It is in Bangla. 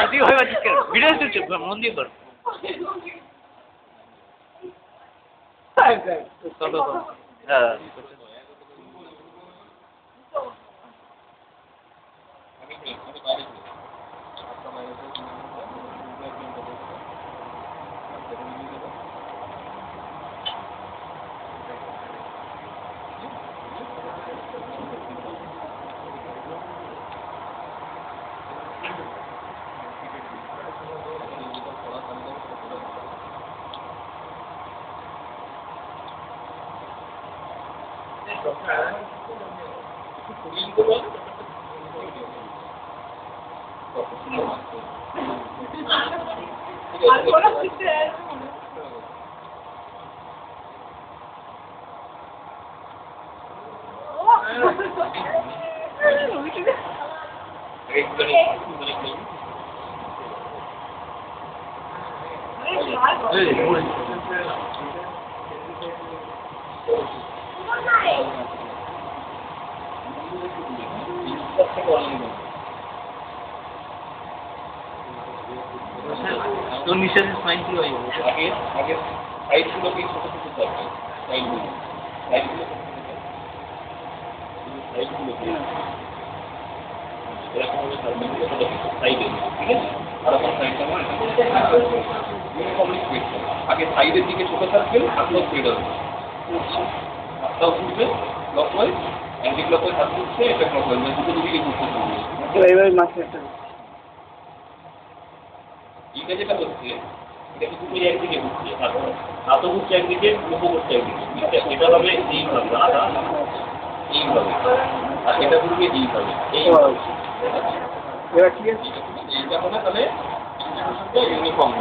তুই ভয় পাচ্ছিস কেন? ভিডিও চলছে, মন দিয়ে কর। হ্যাঁ। तो निशा से स्माइल की हुई आगे आगे साइड को भी छोटे छोटे करते साइड को साइड को এরকম ভাবে সার্ভে করে সেটা সাইডে ঠিক আছে আর এখন সাইডটা মানে ইউনিফর্মলি স্প্রেড করে আগে সাইডের দিকে ছোট সার্কেল তারপর স্প্রেড হবে হাতটাও ঘুরবে ক্লকওয়াইজ অ্যান্টি ক্লকওয়াইজ হাত ঘুরছে এটা ক্লকওয়াইজ মানে দুটো দিকে ঘুরতে থাকবে এইভাবে মাসে একটা এটা যেটা হচ্ছে এটা কিন্তু দুটোই একদিকে ঘুরছে হাতও ঘুরছে একদিকে মুখও ঘুরছে একদিকে এটা হবে এইভাবে এইভাবে আর এটা ঘুরবে এইভাবে এইভাবে এবার ঠিক আছে এইটা হবে তাহলে ইউনিফর্ম